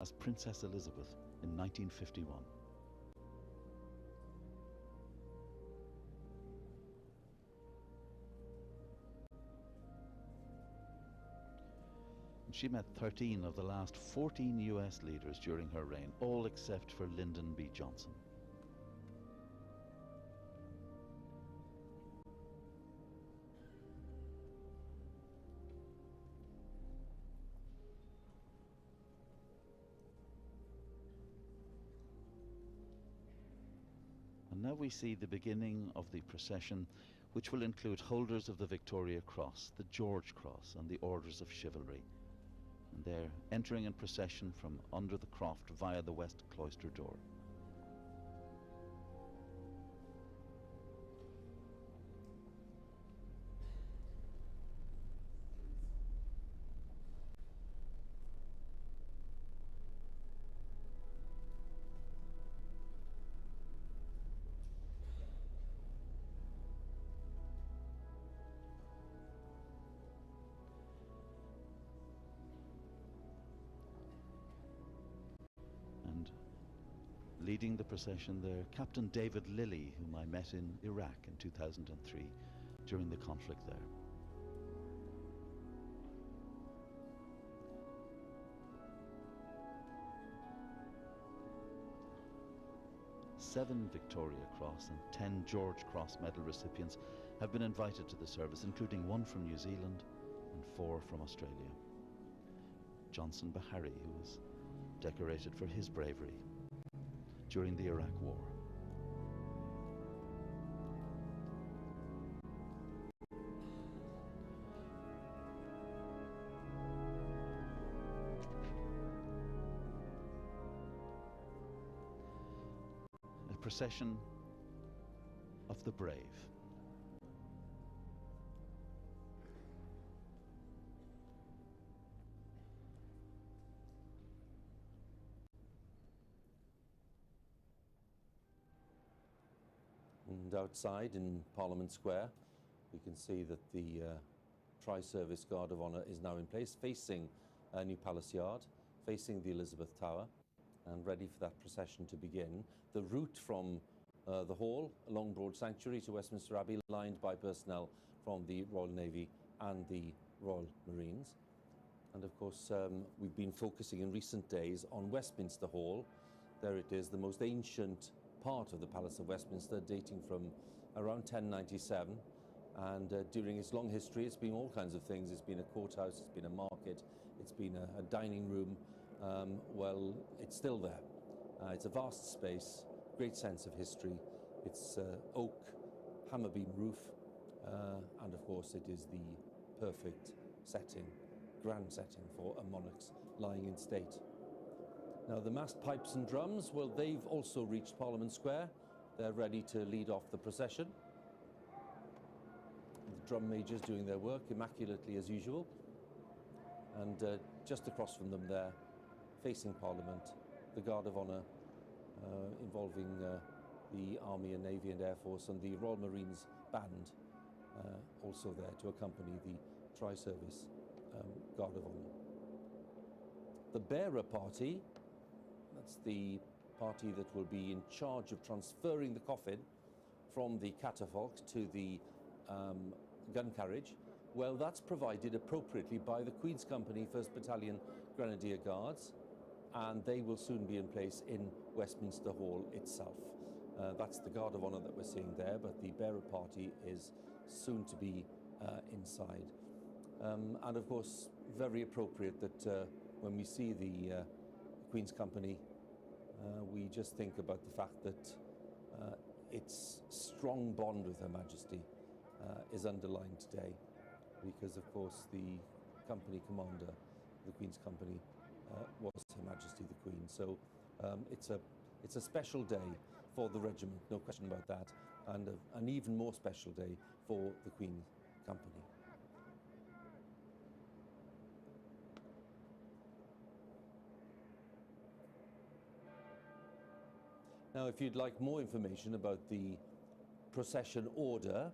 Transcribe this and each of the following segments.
as Princess Elizabeth in 1951. She met 13 of the last 14 US leaders during her reign, all except for Lyndon B. Johnson. And now we see the beginning of the procession, which will include holders of the Victoria Cross, the George Cross, and the Orders of Chivalry. And they're entering in procession from under the croft via the west cloister door. Leading the procession there, Captain David Lilly, whom I met in Iraq in 2003 during the conflict there. Seven Victoria Cross and 10 George Cross medal recipients have been invited to the service, including 1 from New Zealand and 4 from Australia. Johnson Bahari, who was decorated for his bravery during the Iraq War. A procession of the brave. And outside in Parliament Square, we can see that the Tri-Service Guard of Honour is now in place, facing New Palace Yard, facing the Elizabeth Tower, and ready for that procession to begin. The route from the Hall along Broad Sanctuary to Westminster Abbey, lined by personnel from the Royal Navy and the Royal Marines. And of course, we've been focusing in recent days on Westminster Hall. There it is, the most ancient part of the Palace of Westminster, dating from around 1097, and during its long history it's been all kinds of things. It's been a courthouse, it's been a market, it's been a dining room. Well, it's still there. It's a vast space, great sense of history. It's oak, hammer beam roof, and of course it is the perfect setting, grand setting for a monarch's lying in state. Now, the massed pipes and drums, well, they've also reached Parliament Square. They're ready to lead off the procession. The drum majors doing their work immaculately as usual. And just across from them there, facing Parliament, the Guard of Honour, involving the Army and Navy and Air Force, and the Royal Marines Band, also there to accompany the Tri-Service Guard of Honour. The bearer party, that's the party that will be in charge of transferring the coffin from the catafalque to the gun carriage. Well, that's provided appropriately by the Queen's Company 1st Battalion Grenadier Guards, and they will soon be in place in Westminster Hall itself. That's the Guard of Honour that we're seeing there, but the bearer party is soon to be inside. And of course, very appropriate that when we see the Queen's Company, we just think about the fact that its strong bond with Her Majesty is underlined today, because of course the company commander, the Queen's Company, was Her Majesty the Queen. So it's a special day for the regiment, no question about that, and an even more special day for the Queen's Company. Now, if you'd like more information about the procession order,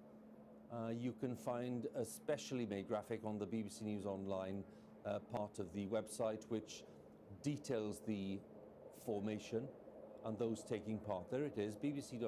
you can find a specially made graphic on the BBC News Online part of the website, which details the formation and those taking part. There it is, bbc.co.uk